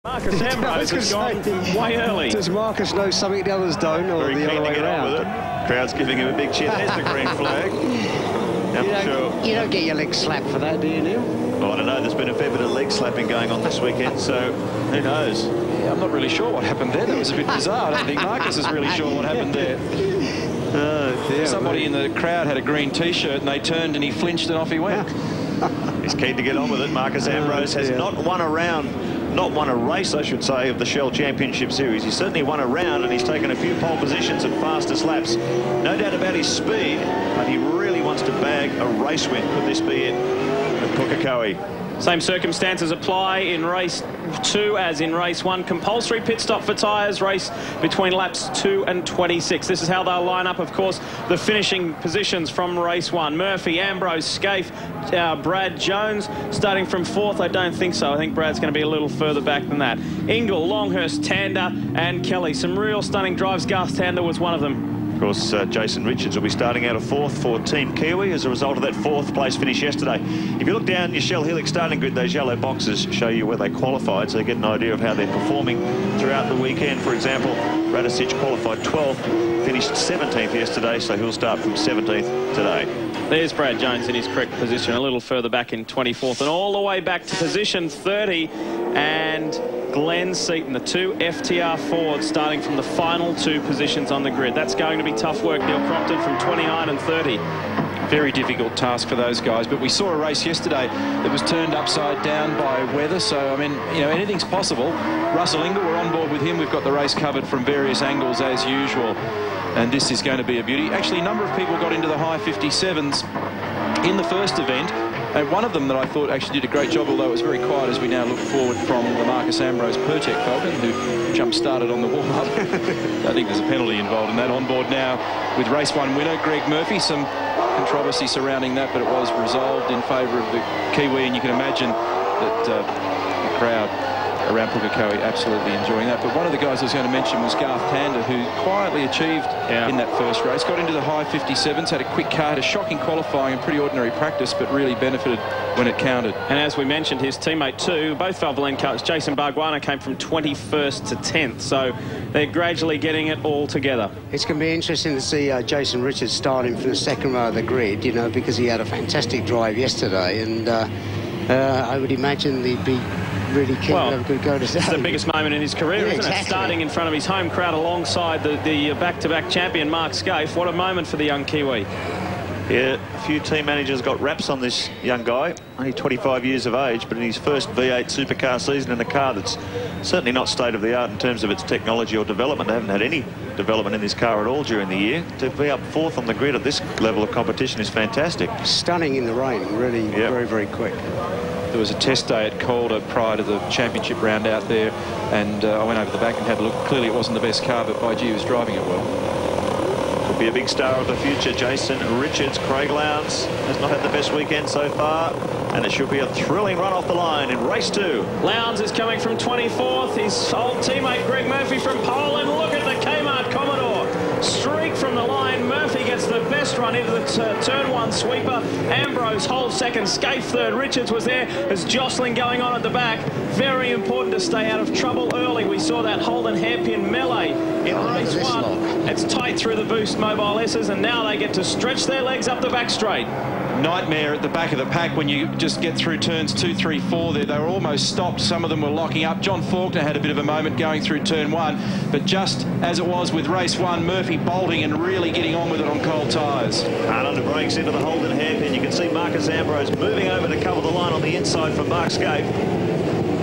Marcus Ambrose has gone way early. Does Marcus know something the others don't, or Very the other way around? With it. Crowd's giving him a big cheer. There's the green flag. You don't get your leg slapped for that, do you, Neil? Well, I don't know. There's been a fair bit of leg slapping going on this weekend, so who knows? Yeah, I'm not really sure what happened there. That was a bit bizarre. I don't think Marcus is really sure what happened there. Oh, dear. Somebody in the crowd had a green T-shirt and they turned and he flinched and off he went. He's keen to get on with it. Marcus Ambrose has not won a race, I should say, of the Shell Championship Series. He's certainly won a round, and he's taken a few pole positions and fastest laps. No doubt about his speed, but he really wants to bag a race win. Could this be it at Pukekohe? Same circumstances apply in race 2 as in race 1. Compulsory pit stop for tyres, race between laps 2 and 26. This is how they'll line up, of course, the finishing positions from race 1. Murphy, Ambrose, Scaife, Brad Jones. Starting from 4th, I don't think so. I think Brad's going to be a little further back than that. Ingle, Longhurst, Tander and Kelly. Some real stunning drives. Garth Tander was one of them. Of course, Jason Richards will be starting out of 4th for Team Kiwi as a result of that 4th place finish yesterday. If you look down your Shell Helix starting grid, those yellow boxes show you where they qualified, so you get an idea of how they're performing throughout the weekend. For example, Radicic qualified 12th, finished 17th yesterday, so he'll start from 17th today. There's Brad Jones in his correct position, a little further back in 24th, and all the way back to position 30, and Glenn Seaton, the 2 FTR Fords, starting from the final 2 positions on the grid. That's going to be tough work, Neil Crompton, from 29 and 30. Very difficult task for those guys, but we saw a race yesterday that was turned upside down by weather, so I mean, you know, anything's possible. Russell Ingle, we're on board with him. We've got the race covered from various angles as usual, and this is going to be a beauty. Actually, a number of people got into the high 57s in the first event, and one of them that I thought actually did a great job, although it was very quiet as we now look forward from the Marcus Ambrose Percheck Falcon, who jump-started on the warm-up. I think there's a penalty involved in that. On board now with race 1 winner Greg Murphy. Some controversy surrounding that, but it was resolved in favour of the Kiwi, and you can imagine that the crowd around Pukekohe absolutely enjoying that. But one of the guys I was going to mention was Garth Tander, who quietly achieved in that first race, got into the high 57s, had a quick car, had a shocking qualifying and pretty ordinary practice, but really benefited when it counted. And as we mentioned, his teammate too, both Valvoline cars, Jason Barguana, came from 21st to 10th, so they're gradually getting it all together. It's going to be interesting to see Jason Richards starting from the second row of the grid, you know, because he had a fantastic drive yesterday, and I would imagine he'd be really keen to have a good go today. It's the biggest moment in his career, isn't it? Starting in front of his home crowd alongside the back-to-back champion Mark Scaife. What a moment for the young Kiwi. Yeah, a few team managers got raps on this young guy, only 25 years of age, but in his first V8 Supercar season in a car that's certainly not state-of-the-art in terms of its technology or development. They haven't had any development in this car at all during the year. To be up 4th on the grid at this level of competition is fantastic. Stunning in the rain, really very, very quick. There was a test day at Calder prior to the championship round out there, and I went over the back and had a look. Clearly it wasn't the best car, but by gee, he was driving it well. Could be a big star of the future, Jason Richards. Craig Lowndes has not had the best weekend so far, and it should be a thrilling run off the line in race 2. Lowndes is coming from 24th. His old teammate Greg Murphy from Poland. Look at the Kmart Commodore. Streak from the line. Murphy gets the best run into the turn 1 sweeper. Ambrose holds second. Scaife third. Richards was there. There's jostling going on at the back. Very important to stay out of trouble early. We saw that Holden hairpin melee in race 1. It's tight through the Boost Mobile S's, and now they get to stretch their legs up the back straight. Nightmare at the back of the pack when you just get through turns 2, 3, 4 there. They were almost stopped. Some of them were locking up. John Faulkner had a bit of a moment going through turn 1, but just as it was with race 1, Murphy bolting and really getting on with it on cold tyres. Hard under brakes into the Holden hairpin. You can see Marcus Ambrose moving over to cover the line on the inside for Mark Scaife.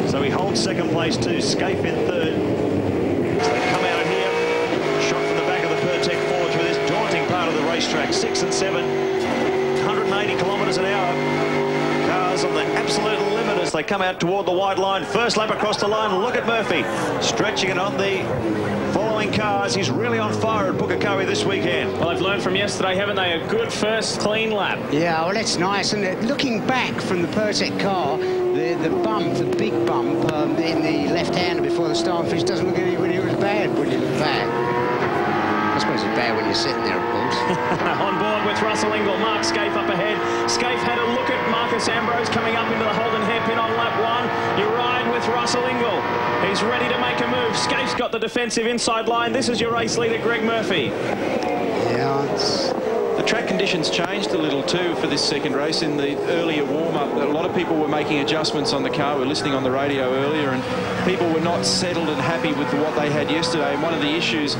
So he holds second place too. Scaife in third. So they come out of here, shot from the back of the Pertec Ford through this daunting part of the racetrack. 6 and 7. 180 kilometres an hour. Cars on the absolute limit as they come out toward the white line. First lap across the line. Look at Murphy stretching it on the following cars. He's really on fire at Pukekohe this weekend. Well, they've learned from yesterday, haven't they? A good first clean lap. Yeah, well, that's nice. And looking back from the Pertec car, the bump, the big bump in the left-hander before the start finish doesn't look anywhere near as bad when you look back. I suppose always bad when you're sitting there, of course. On board with Russell Ingall, Mark Scaife up ahead. Scaife had a look at Marcus Ambrose coming up into the Holden hairpin on lap 1. You ride with Russell Ingall. He's ready to make a move. Scaife's got the defensive inside line. This is your race leader, Greg Murphy. Yeah, it's... The track conditions changed a little too for this second race. In the earlier warm-up, a lot of people were making adjustments on the car. We were listening on the radio earlier, and people were not settled and happy with what they had yesterday. And one of the issues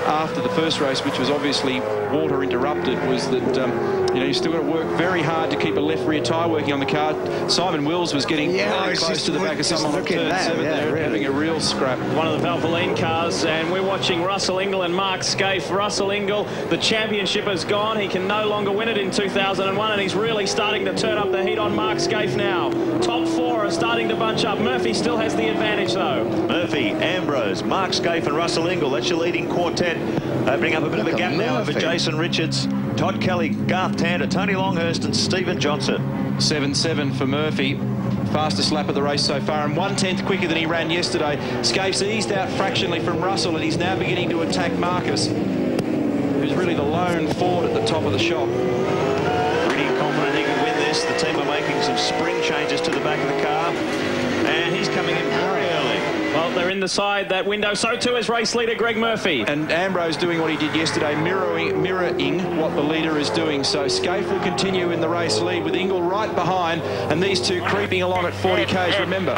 after the first race, which was obviously water interrupted, was that you know, you still got to work very hard to keep a left rear tyre working on the car. Simon Wills was getting very close to the back of someone on turn 7 there, really having a real scrap. One of the Valvoline cars, and we're watching Russell Ingall and Mark Scaife. Russell Ingall, the championship has gone. He can no longer win it in 2001, and he's really starting to turn up the heat on Mark Scaife now. Top 4 are starting to bunch up. Murphy still has the advantage, though. Murphy, Ambrose, Mark Scaife and Russell Ingall. That's your leading quartet. Opening up a bit of a gap now for Jason Richards, Todd Kelly, Garth Tander, Tony Longhurst and Stephen Johnson. 7-7 for Murphy. Fastest lap of the race so far, and 1/10 quicker than he ran yesterday. Scaife's eased out fractionally from Russell, and he's now beginning to attack Marcus, who's really the lone Ford at the top of the shop. Pretty confident he can win this. The team are making some spring changes to the back of the car, and he's coming in very early. Well, they're in the side, that window. So too is race leader Greg Murphy. And Ambrose doing what he did yesterday, mirroring what the leader is doing. So Scaife will continue in the race lead with Ingall right behind, and these two creeping along at 40 k's, remember.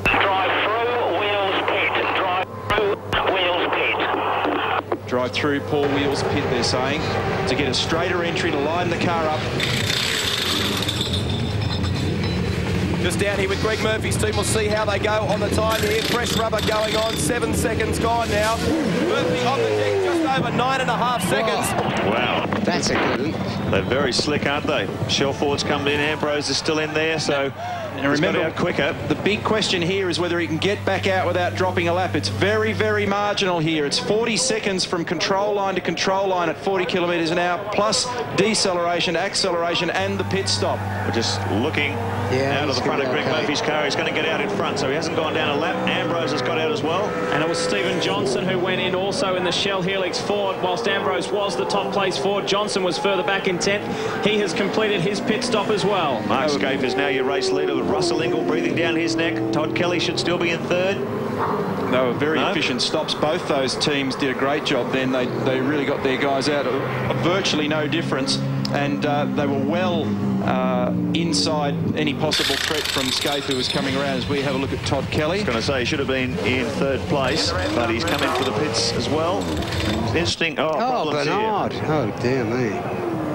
Drive through, wheels pit. Drive through, wheels pit. Drive through Paul Wheels pit, they're saying, to get a straighter entry to line the car up. Just down here with Greg Murphy's team. We'll see how they go on the time here. Fresh rubber going on. 7 seconds gone now. Murphy on the deck, just over 9.5 seconds. Wow. That's a good one. They're very slick, aren't they? Shell Ford's come in. Ambrose is still in there, so... And remember, out quicker. The big question here is whether he can get back out without dropping a lap. It's very, very marginal here. It's 40 seconds from control line to control line at 40 kilometres an hour, plus deceleration, acceleration, and the pit stop. We're just looking out of the front of Greg Murphy's car. He's going to get out in front, so he hasn't gone down a lap. Ambrose has got out as well. And it was Stephen Johnson who went in also in the Shell Helix Ford. Whilst Ambrose was the top place Ford, Johnson was further back in 10th. He has completed his pit stop as well. Mark Scaife is now your race leader with Russell Ingall breathing down his neck. Todd Kelly should still be in 3rd. They were very efficient stops. Both those teams did a great job then. They really got their guys out. Virtually no difference. And they were well inside any possible threat from Scaife, who was coming around, as we have a look at Todd Kelly. I was going to say he should have been in 3rd place, but he's come in for the pits as well. It's interesting. Oh, Bernard. Here. Oh, dear me.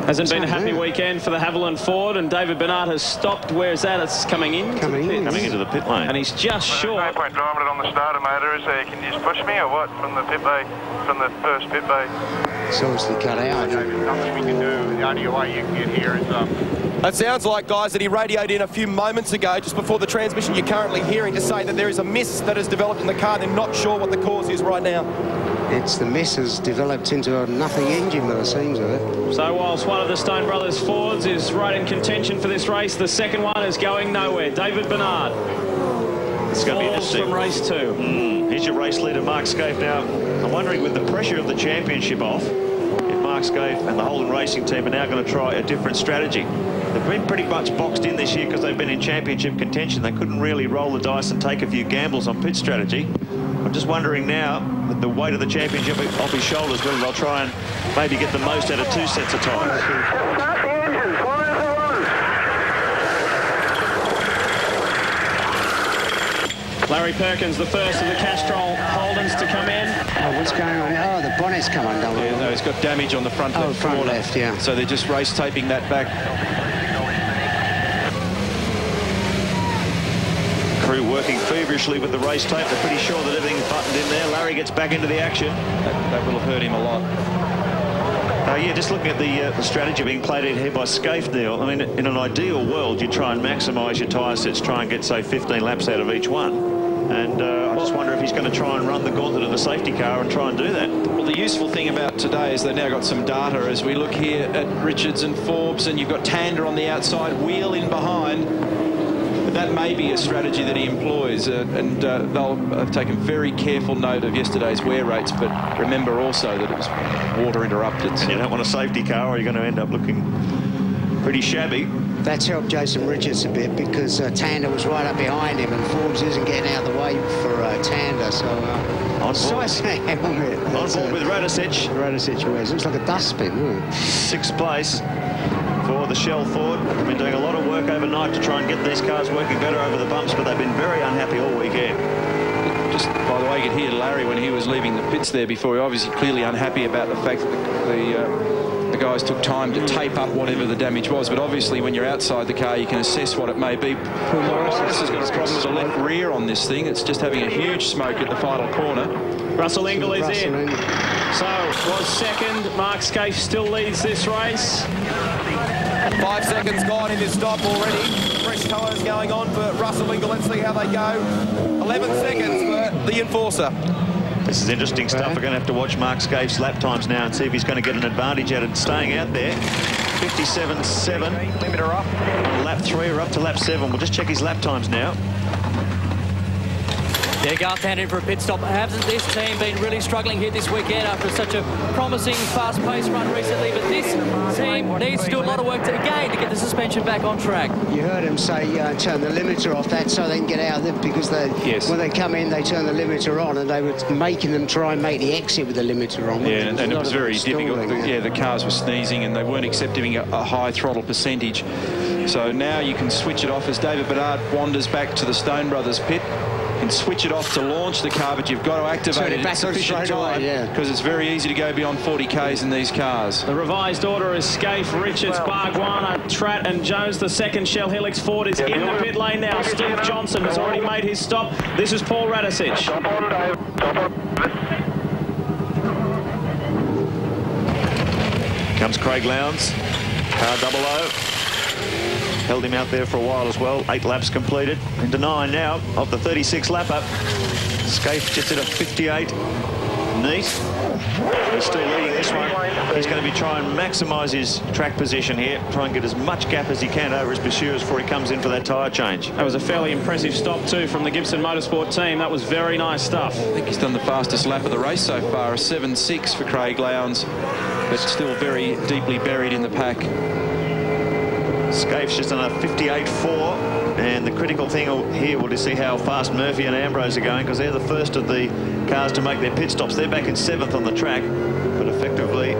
Hasn't been a happy weekend for the Haviland Ford, and David Bernard has stopped. Where's that? It's coming in. Coming into the pit lane. And he's just short. No point driving it on the starter motor, is there? Can you just push me or what from the pit bay, from the first pit bay? It's obviously cut out. There's nothing we can do. The only way you can get here is It sounds like, guys, that he radioed in a few moments ago, just before the transmission you're currently hearing, to say that there is a miss that has developed in the car. They're not sure what the cause is right now. It's the miss has developed into a nothing engine by the seams of it. So whilst one of the Stone Brothers Fords is right in contention for this race, the second one is going nowhere. David Bernard. It's going to be interesting. From race 2. Here's your race leader, Mark Scaife. Now, I'm wondering, with the pressure of the championship off, if Mark Scaife and the Holden Racing team are now going to try a different strategy. They've been pretty much boxed in this year because they've been in championship contention. They couldn't really roll the dice and take a few gambles on pit strategy. I'm just wondering now, with the weight of the championship off his shoulders, whether they'll try and maybe get the most out of 2 sets of tyres. start the engines, one after one. Larry Perkins, the first of the Castrol Holdens to come in. Oh, what's going on? Oh, the bonnet's come undone. Yeah, no, he's got damage on the front left front corner. left, yeah. So they're just race taping that back. Crew working feverishly with the race tape. They're pretty sure that everything's buttoned in there. Larry gets back into the action. That will have hurt him a lot. Yeah, just looking at the strategy being played in here by Scaife, Neil. I mean, in an ideal world, you try and maximise your tyre sets, try and get, say, 15 laps out of each one. And I just wonder if he's going to try and run the gauntlet of the safety car and try and do that. Well, the useful thing about today is they've now got some data as we look here at Richards and Forbes, and you've got Tander on the outside, Wheel in behind. that may be a strategy that he employs, and they'll have taken very careful note of yesterday's wear rates, but remember also that it was water interrupted. And you don't want a safety car or you're going to end up looking pretty shabby. That's helped Jason Richards a bit because Tander was right up behind him and Forbes isn't getting out of the way for Tander. So on board with Radicic. Radicic wears. Looks like a dustbin, doesn't it? Sixth place for the Shell Ford. They've been doing a lot of work overnight to try and get these cars working better over the bumps, but they've been very unhappy all weekend. Just by the way, you could hear Larry when he was leaving the pits there before. He obviously clearly unhappy about the fact that the guys took time to tape up whatever the damage was, but obviously when you're outside the car you can assess what it may be. Morris has got a problem with the left rear on this thing. It's just having a huge smoke at the final corner. Russell Ingall is in. So was second. Mark Scaife still leads this race. 5 seconds gone in this stop already. Fresh colours going on for Russell Ingall. Let's see how they go. 11 seconds for the enforcer. This is interesting stuff. We're going to have to watch Mark Scaife's lap times now and see if he's going to get an advantage out of staying out there. 57.7. Limiter up. Lap 3 or up to lap 7. We'll just check his lap times now. Yeah, Garth Tander in for a pit stop. Hasn't this team been really struggling here this weekend after such a promising, fast-paced run recently? But this team needs to do a lot of work to get the suspension back on track. You heard him say turn the limiter off. That's so they can get out of it because when they come in, they turn the limiter on, and they were making them try and make the exit with the limiter on. Yeah, and it was very difficult. The cars were sneezing and they weren't accepting a high throttle percentage. So now you can switch it off as David Bedard wanders back to the Stone Brothers pit. And switch it off to launch the car, but you've got to activate it at sufficient time because it's very easy to go beyond 40 k's in these cars. The revised order is Scaife, Richards, Bargwanna, Tratt and Jones. The second Shell Helix Ford is in the pit lane now. Steve Johnson has already made his stop. This is Paul Radicic. Comes Craig Lowndes, car 00. Held him out there for a while as well. 8 laps completed. Into 9 now of the 36 lap up. Scaife just at a 58. Neat. He's still leading this one. He's going to be trying to maximise his track position here. Try and get as much gap as he can over his pursuers before he comes in for that tyre change. That was a fairly impressive stop too from the Gibson Motorsport team. That was very nice stuff. I think he's done the fastest lap of the race so far. A 7.6 for Craig Lowndes, but still very deeply buried in the pack. Scaife's just on a 58.4, and the critical thing here will be to see how fast Murphy and Ambrose are going, because they're the first of the cars to make their pit stops. They're back in 7th on the track, but effectively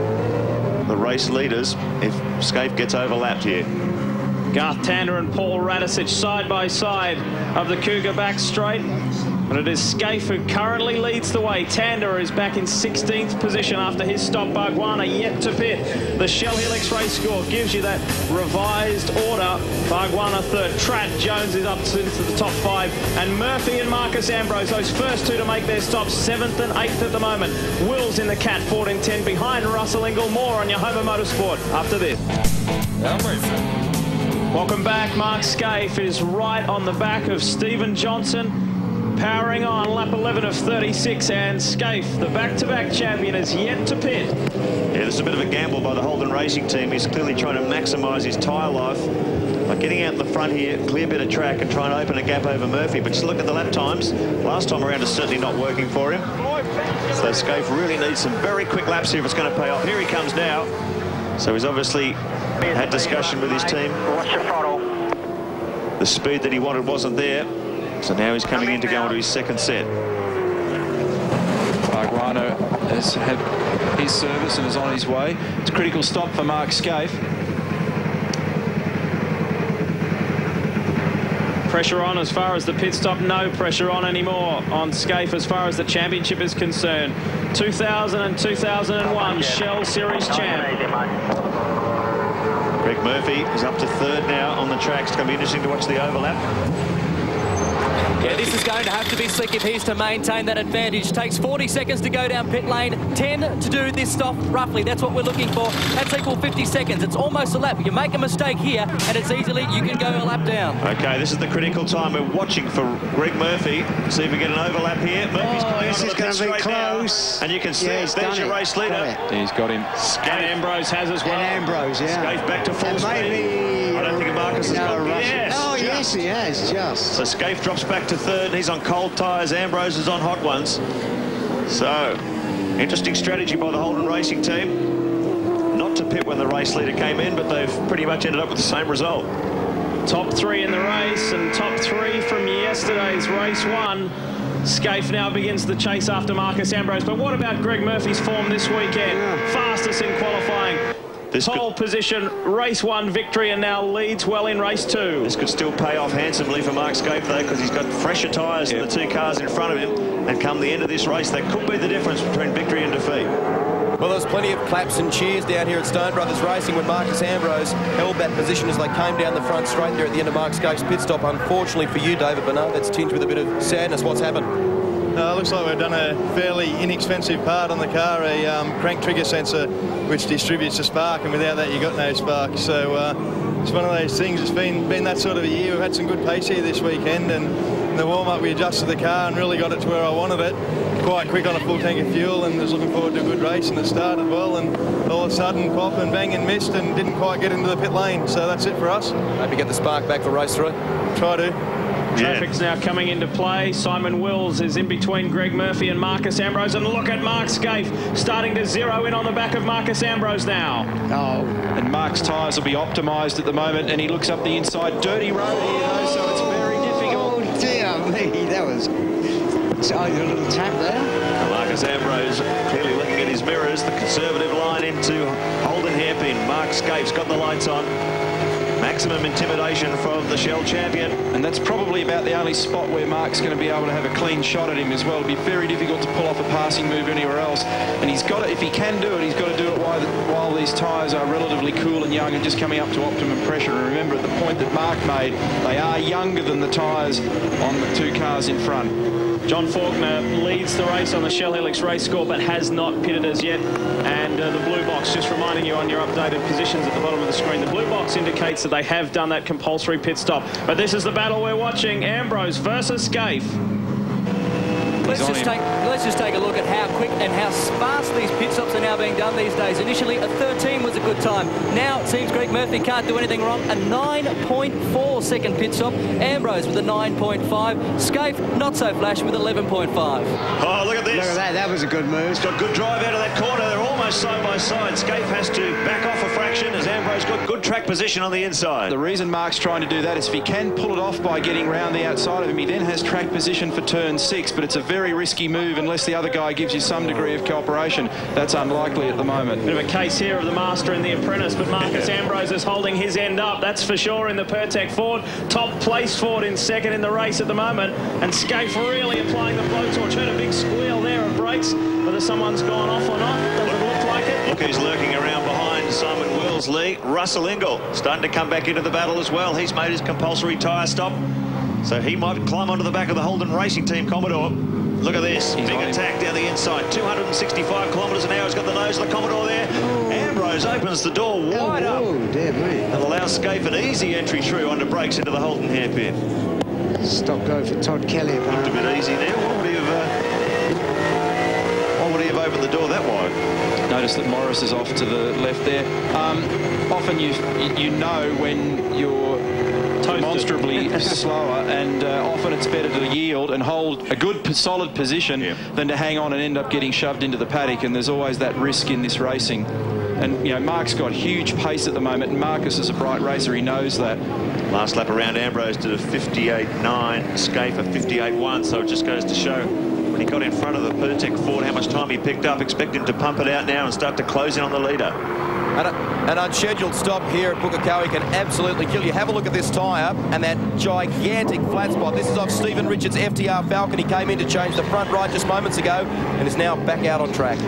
the race leaders if Scaife gets overlapped here. Garth Tander and Paul Radicic side by side of the Cougar back straight. But it is Scaife who currently leads the way. Tander is back in 16th position after his stop. Bargwanna yet to pit. The Shell Helix race score gives you that revised order. Bargwanna third. Tratt Jones is up into the top 5. And Murphy and Marcus Ambrose, those first two to make their stops, 7th and 8th at the moment. Wills in the Cat Ford in 10 behind Russell Ingall. More on your home of motorsport after this. Welcome back. Mark Scaife is right on the back of Stephen Johnson. Powering on lap 11 of 36, and Scaife, the back-to-back champion, is yet to pit. Yeah, this is a bit of a gamble by the Holden Racing team. He's clearly trying to maximise his tyre life by getting out in the front here, clear bit of track, and trying to open a gap over Murphy. But just look at the lap times. Last time around is certainly not working for him. So Scaife really needs some very quick laps here if it's going to pay off. Here he comes now. So he's obviously had discussion with his team. Watch your throttle. The speed that he wanted wasn't there. So now he's coming in to go into his second set. Bargwanna has had his service and is on his way. It's a critical stop for Mark Scaife. Pressure on as far as the pit stop. No pressure on anymore on Scaife as far as the championship is concerned. 2000 and 2001 Shell Series champ. Greg Murphy is up to 3rd now on the track. It's going to be interesting to watch the overlap. Yeah, this is going to have to be slick if he's to maintain that advantage. Takes 40 seconds to go down pit lane, 10 to do this stop, roughly. That's what we're looking for. That's equal 50 seconds. It's almost a lap. You make a mistake here, and it's easily, you can go a lap down. Okay, this is the critical time. We're watching for Greg Murphy. See if we get an overlap here. Murphy's coming this is going to be close. Now, and you can see there's your race leader. He's got him. And Ambrose has as well. And Ambrose, yeah. Scaife back to full speed. Maybe, I don't think Marcus has got yes. Oh, yes, he has, just. So Scaife drops back to third. He's on cold tyres. Ambrose is on hot ones. So, interesting strategy by the Holden Racing team. Not to pit when the race leader came in, but they've pretty much ended up with the same result. Top 3 in the race and top 3 from yesterday's race 1. Scaife now begins the chase after Marcus Ambrose. But what about Greg Murphy's form this weekend? Fastest in qualifying. Pole position, race 1 victory, and now leads well in race 2. This could still pay off handsomely for Mark Scaife, though, because he's got fresher tyres than the 2 cars in front of him. And come the end of this race, that could be the difference between victory and defeat. Well, there was plenty of claps and cheers down here at Stone Brothers Racing when Marcus Ambrose held that position as they came down the front straight there at the end of Mark Scaife's pit stop. Unfortunately for you, David Bernard, that's tinged with a bit of sadness. What's happened? Looks like we've done a fairly inexpensive part on the car, a crank trigger sensor which distributes the spark, and without that you got no spark. So it's one of those things. It's been that sort of a year. We've had some good pace here this weekend, and in the warm-up we adjusted the car and really got it to where I wanted it. Quite quick on a full tank of fuel, and was looking forward to a good race, and it started well, and all of a sudden pop and bang and missed and didn't quite get into the pit lane. So that's it for us. Hope you get the spark back for race 3. Try to. Traffic's now coming into play. Simon Wills is in between Greg Murphy and Marcus Ambrose. And look at Mark Scaife starting to zero in on the back of Marcus Ambrose now. Oh. And Mark's tyres will be optimised at the moment, and he looks up the inside. Dirty road here, though, so it's very difficult. Oh, dear me. That was a little tap there. Marcus Ambrose clearly looking at his mirrors. The conservative line into Holden hairpin. Mark Scaife's got the lights on. Maximum intimidation from the Shell champion. And that's probably about the only spot where Mark's going to be able to have a clean shot at him as well. It'll be very difficult to pull off a passing move anywhere else. And he's got to, if he can do it, he's got to do it while these tyres are relatively cool and young and just coming up to optimum pressure. And remember, at the point that Mark made, they are younger than the tyres on the 2 cars in front. John Faulkner leads the race on the Shell Helix race score, but has not pitted as yet. And the blue box, just reminding you on your updated positions at the bottom of the screen, the blue box indicates that they have done that compulsory pit stop. But this is the battle we're watching, Ambrose versus Scaife. Let's just take a look at how quick and how sparse these pit stops are now being done these days. Initially, a 13 was a good time. Now it seems Greg Murphy can't do anything wrong. A 9.4 second pit stop. Ambrose with a 9.5. Scaife, not so flash, with 11.5. Oh, look at this. Look at that. That was a good move. He's got good drive out of that corner. They're almost side by side. Scaife has to back off a fraction as Ambrose got good track position on the inside. The reason Mark's trying to do that is if he can pull it off by getting round the outside of him, he then has track position for turn 6, but it's a very risky move unless the other guy gives you some degree of cooperation. That's unlikely at the moment. Bit of a case here of the master and the apprentice, but Marcus Ambrose is holding his end up, that's for sure, in the Pertec Ford. Top place Ford in second in the race at the moment, and Scaife really applying the blowtorch. Heard a big squeal there of brakes. Whether someone's gone off or not, doesn't look like it. Look who's lurking around behind Simon Wills' Lee. Russell Ingall starting to come back into the battle as well. He's made his compulsory tyre stop, so he might climb onto the back of the Holden Racing Team Commodore. Look at this, big attack down the inside, 265 kilometres an hour. He's got the nose of the Commodore there. Ambrose opens the door wide up and allows Scaife an easy entry through under brakes into the Holden hairpin. Stop go for Todd Kelly. Looked a bit easy there. Why would he have opened the door that wide? Notice that Morris is off to the left there. Often you know when you're demonstrably slower, and often it's better to yield and hold a good solid position than to hang on and end up getting shoved into the paddock, and there's always that risk in this racing. And you know, Mark's got huge pace at the moment, and Marcus is a bright racer, he knows that. Last lap around, Ambrose did a 58.9, Scaife a 58.1, so it just goes to show when he got in front of the Pertec Ford how much time he picked up. Expect him to pump it out now and start to close in on the leader. An unscheduled stop here at Pukekohe can absolutely kill you. Have a look at this tyre and that gigantic flat spot. This is off Stephen Richards' FTR Falcon. He came in to change the front right just moments ago and is now back out on track.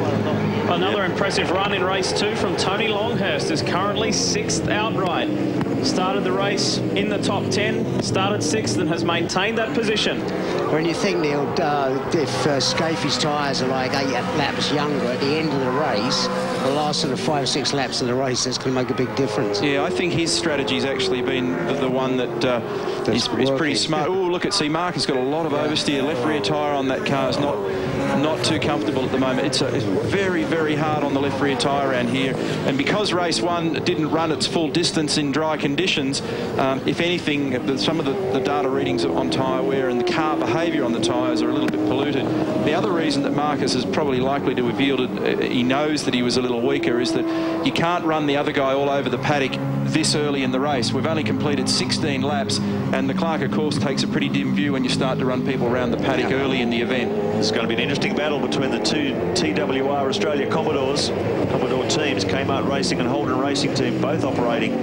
Another impressive run in race 2 from Tony Longhurst, is currently 6th outright. Started the race in the top 10, started 6th and has maintained that position. When you think, Neil, if Scafie's tyres are like 8 laps younger at the end of the race, the last sort of 5 or 6 laps of the race, that's going to make a big difference. Yeah, I think his strategy's actually been the one that is pretty smart. Oh, look see, Mark has got a lot of oversteer. Left rear tyre on that car is not too comfortable at the moment. It's very, very hard on the left rear tyre around here. And because race 1 didn't run its full distance in dry conditions, if anything, some of the data readings on tyre wear and the car behaviour on the tyres are a little bit polluted. The other reason that Marcus is probably likely to have yielded, he knows that he was a little weaker, is that you can't run the other guy all over the paddock this early in the race. We've only completed 16 laps, and the Clark, of course, takes a pretty dim view when you start to run people around the paddock early in the event. It's going to be an interesting battle between the two TWR Australia Commodore teams, Kmart Racing and Holden Racing Team, both operating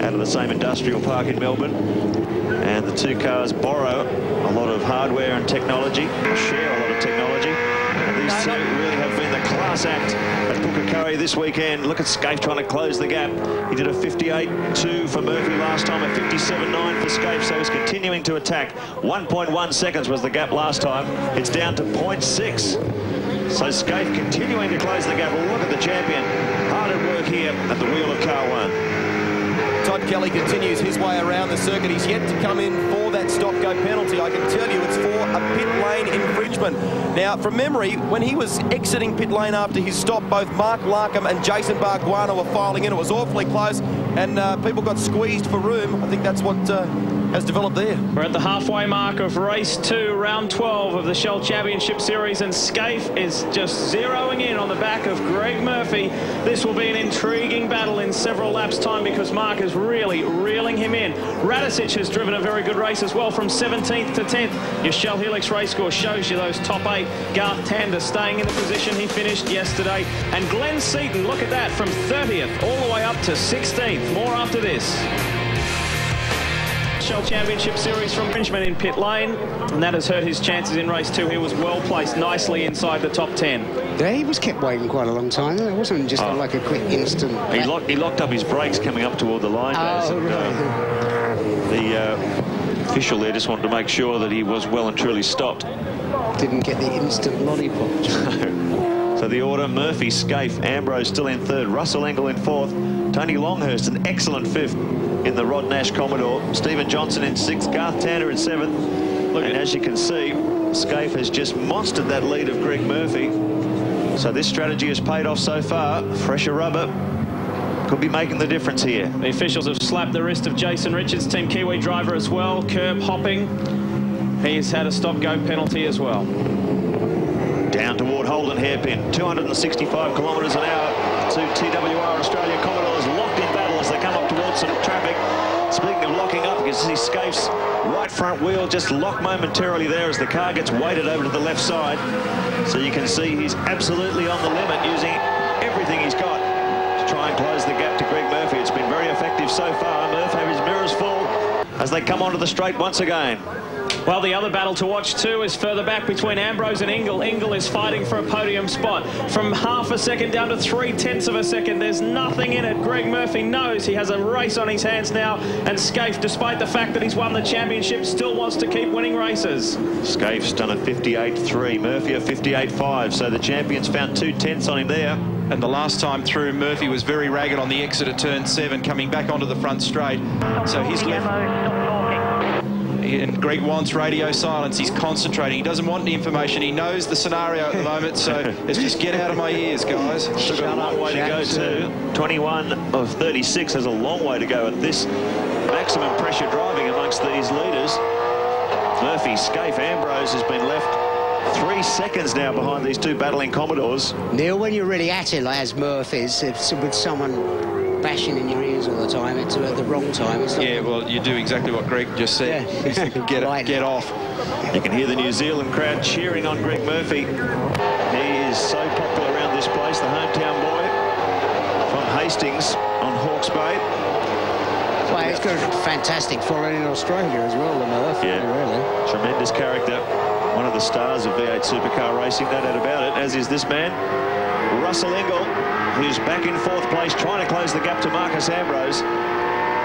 out of the same industrial park in Melbourne. And the two cars borrow a lot of hardware and technology, share a lot of technology. And these two really have been the class act at Pukekohe this weekend. Look at Scaife trying to close the gap. He did a 58.2 for Murphy last time, a 57.9 for Scaife, so he's continuing to attack. 1.1 seconds was the gap last time. It's down to 0.6. So Scaife continuing to close the gap. Well, look at the champion. Hard at work here at the wheel of car 1. Todd Kelly continues his way around the circuit. He's yet to come in for that stop-go penalty. I can tell you it's for a pit lane infringement. Now, from memory, when he was exiting pit lane after his stop, both Mark Larkham and Jason Barguano were filing in. It was awfully close, and people got squeezed for room. I think that's what has developed there. We're at the halfway mark of race 2, round 12 of the Shell Championship Series, and Scaife is just zeroing in on the back of Greg Murphy. This will be an intriguing battle in several laps' time because Mark is really reeling him in. Radicic has driven a very good race as well, from 17th to 10th. Your Shell Helix race score shows you those top 8. Garth Tander staying in the position he finished yesterday. And Glenn Seaton, look at that, from 30th all the way up to 16th. More after this. Shell Championship Series from Frenchman in pit lane, and that has hurt his chances in race 2. He was well placed nicely inside the top 10. Yeah, he was kept waiting quite a long time. It wasn't just like a quick instant. He locked up his brakes coming up toward the line. The official there just wanted to make sure that he was well and truly stopped. Didn't get the instant lollipop. So the order: Murphy, Scaife, Ambrose still in 3rd, Russell Engel in 4th, Tony Longhurst an excellent 5th in the Rod Nash Commodore, Stephen Johnson in 6th, Garth Tander in 7th. And as you can see, Scaife has just monstered that lead of Greg Murphy. So this strategy has paid off so far. Fresher rubber could be making the difference here. The officials have slapped the wrist of Jason Richards, Team Kiwi driver as well, curb hopping. He's had a stop-go penalty as well. Down toward Holden hairpin, 265 kilometres an hour. Two TWR Australia Commodores locked in battle as they come up towards some traffic. Speaking of locking up, you can see Scaife's right front wheel just locked momentarily there as the car gets weighted over to the left side. So you can see he's absolutely on the limit, using everything he's got to try and close the gap to Greg Murphy. It's been very effective so far. Murphy has his mirrors full as they come onto the straight once again. Well, the other battle to watch too is further back between Ambrose and Engel. Engel is fighting for a podium spot. From half a second down to 0.3 of a second, there's nothing in it. Greg Murphy knows he has a race on his hands now, and Scaife, despite the fact that he's won the championship, still wants to keep winning races. Scaife's done a 58.3, Murphy a 58.5, so the champions found 2/10 on him there. And the last time through, Murphy was very ragged on the exit of turn 7, coming back onto the front straight. So he's left. And Greg wants radio silence. He's concentrating. He doesn't want the information. He knows the scenario at the moment, so it's just get out of my ears, guys. Still got a long way to go too. 21 of 36 has a long way to go at this maximum pressure driving amongst these leaders. Murphy, Scaife, Ambrose has been left 3 seconds now behind these two battling Commodores. Neil, when you're really at it, like as Murphy's, with someone bashing in your ears all the time, it's at the wrong time. It's yeah, well, you do exactly what Greg just said. Yeah. get off. You can hear the New Zealand crowd cheering on Greg Murphy. He is so popular around this place, the hometown boy from Hastings on Hawke's Bay. Well, he's got a fantastic following in Australia as well, the Murph. Yeah, really. Tremendous character. One of the stars of V8 Supercar racing, no doubt about it, as is this man, Russell Ingall, who's back in 4th place, trying to close the gap to Marcus Ambrose.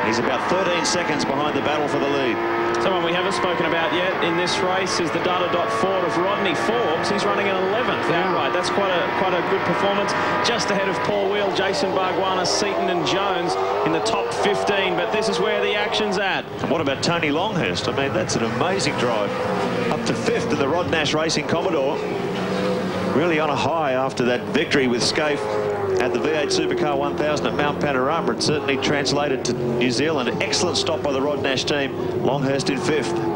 He's about 13 seconds behind the battle for the lead. Someone we haven't spoken about yet in this race is the Data Ford of Rodney Forbes. He's running in 11th outright. That's quite a good performance. Just ahead of Paul Wheel, Jason Bargwanna, Seaton and Jones in the top 15. But this is where the action's at. And what about Tony Longhurst? I mean, that's an amazing drive. Up to 5th in the Rod Nash Racing Commodore. Really on a high after that victory with Scaife at the V8 Supercar 1000 at Mount Panorama. It certainly translated to New Zealand. An excellent stop by the Rod Nash team. Longhurst in 5th.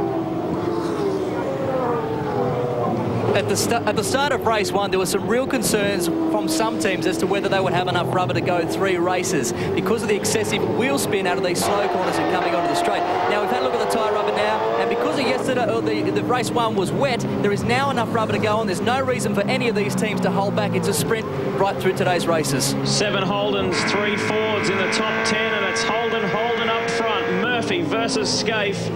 At the start of race 1, there were some real concerns from some teams as to whether they would have enough rubber to go 3 races because of the excessive wheel spin out of these slow corners and coming onto the straight. Now, we've had a look at the tyre rubber now, and because of yesterday, or the race 1 was wet, there is now enough rubber to go on. There's no reason for any of these teams to hold back. It's a sprint right through today's races. 7 Holdens, 3 Fords in the top 10, and it's Holden up front. Murphy versus Scaife.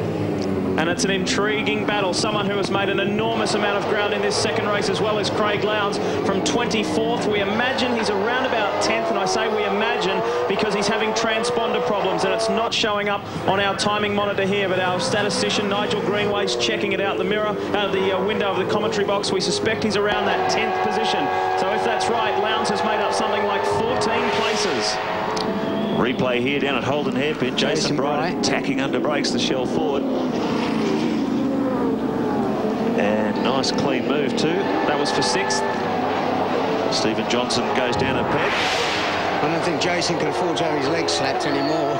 And it's an intriguing battle. Someone who has made an enormous amount of ground in this second race as well as Craig Lowndes from 24th. We imagine he's around about 10th, and I say we imagine because he's having transponder problems and it's not showing up on our timing monitor here, but our statistician Nigel Greenway's checking it out the mirror, out of the window of the commentary box. We suspect he's around that 10th position. So if that's right, Lowndes has made up something like 14 places. Replay here down at Holden Hairpin. Jason Bright tacking under brakes the Shell Ford. And nice clean move too. That was for 6th. Stephen Johnson goes down a peg. I don't think Jason can afford to have his legs slapped anymore.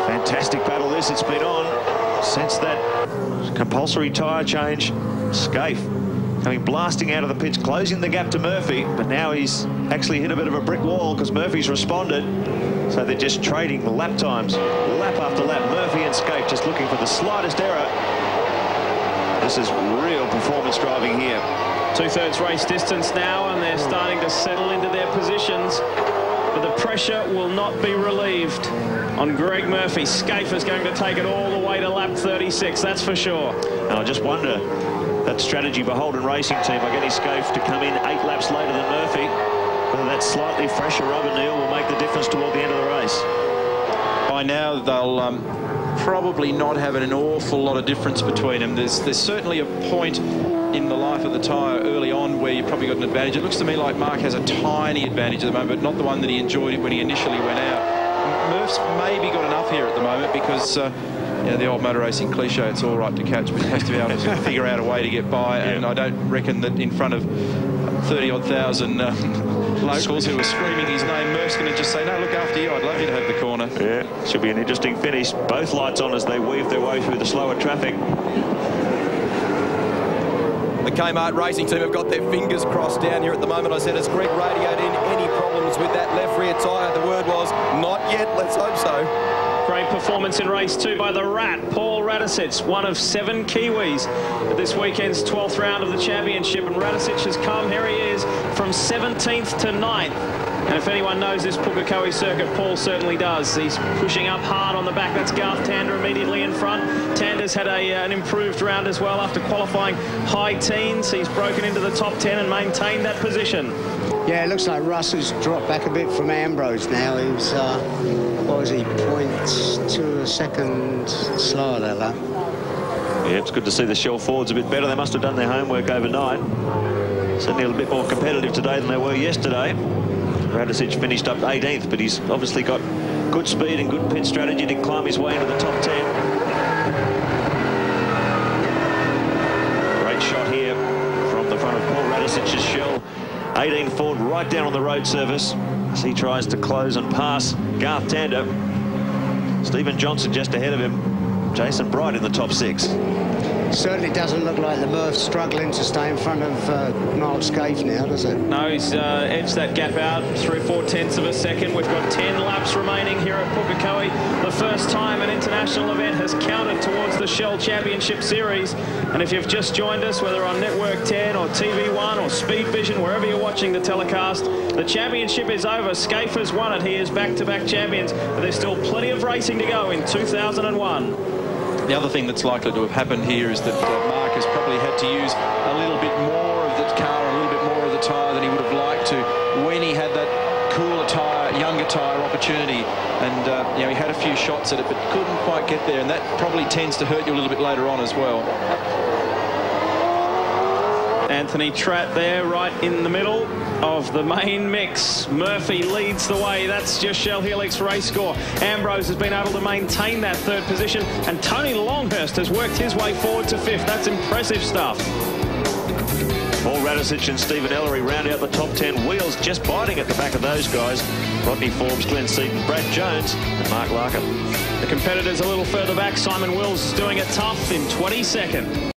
Fantastic battle this. It's been on since that compulsory tyre change. Scaife coming blasting out of the pits, closing the gap to Murphy, but now he's actually hit a bit of a brick wall because Murphy's responded. So they're just trading the lap times, lap after lap. Murphy and Scaife just looking for the slightest error. This is real performance driving here. 2/3 race distance now, and they're starting to settle into their positions. But the pressure will not be relieved on Greg Murphy. Scaife is going to take it all the way to lap 36, that's for sure. And I just wonder, that strategy for Holden Racing Team by getting Scaife to come in 8 laps later than Murphy, whether that slightly fresher rubber, Neil, will make the difference toward the end of the race. By now, they'll probably not have an awful lot of difference between them. There's certainly a point in the life of the tyre early on where you probably got an advantage. It looks to me like Mark has a tiny advantage at the moment, but not the one that he enjoyed when he initially went out. Murph's maybe got enough here at the moment because you know, the old motor racing cliche, it's all right to catch, but he has to be able to figure out a way to get by. And I don't reckon that in front of 30-odd thousand locals who are screaming his name, Murph's going to just say, no, look after you, I'd love you to have the corner. Yeah, should be an interesting finish. Both lights on as they weave their way through the slower traffic. The Kmart Racing team have got their fingers crossed down here at the moment. I said, has Greg radioed in any problems with that left rear tyre? The word was, not yet, let's hope so. Great performance in race 2 by the Rat, Paul Radicic, one of 7 Kiwis at this weekend's 12th round of the championship. And Radicic has come, here he is, from 17th to 9th. And if anyone knows this Pukekohe circuit, Paul certainly does. He's pushing up hard on the back. That's Garth Tander immediately in front. Tander's had an improved round as well after qualifying high teens. He's broken into the top 10 and maintained that position. Yeah, it looks like Russell's dropped back a bit from Ambrose now. He was, what was he, 0.2 seconds slower that lap. Yeah, it's good to see the Shell Fords a bit better. They must have done their homework overnight. Certainly a bit more competitive today than they were yesterday. Radicic finished up 18th, but he's obviously got good speed and good pit strategy to climb his way into the top 10. Great shot here from the front of Paul Radicic's Shell. 18 Ford right down on the road surface as he tries to close and pass Garth Tander. Stephen Johnson just ahead of him. Jason Bright in the top 6. certainly doesn't look like the Murph's struggling to stay in front of Mark Scaife now, does it? No, he's edged that gap out 3 4/10 of a second. We've got 10 laps remaining here at Pukekohe. The first time an international event has counted towards the Shell Championship Series. And if you've just joined us, whether on Network 10 or TV1 or Speed Vision, wherever you're watching the telecast, the championship is over. Scaife has won it. He is back-to-back champions, but there's still plenty of racing to go in 2001. The other thing that's likely to have happened here is that Mark has probably had to use a little bit more of the car, a little bit more of the tyre than he would have liked to when he had that cooler tyre, younger tyre opportunity. And, you know, he had a few shots at it, but couldn't quite get there. And that probably tends to hurt you a little bit later on as well. Anthony Tratt there, right in the middle of the main mix. Murphy leads the way. That's just Shell Helix race score. Ambrose has been able to maintain that third position, and Tony Longhurst has worked his way forward to fifth. That's impressive stuff. Paul Radisich and Stephen Ellery round out the top 10. Wheels just biting at the back of those guys. Rodney Forbes, Glenn Seaton, Brad Jones and Mark Larkin. The competitors a little further back. Simon Wills is doing it tough in 22nd.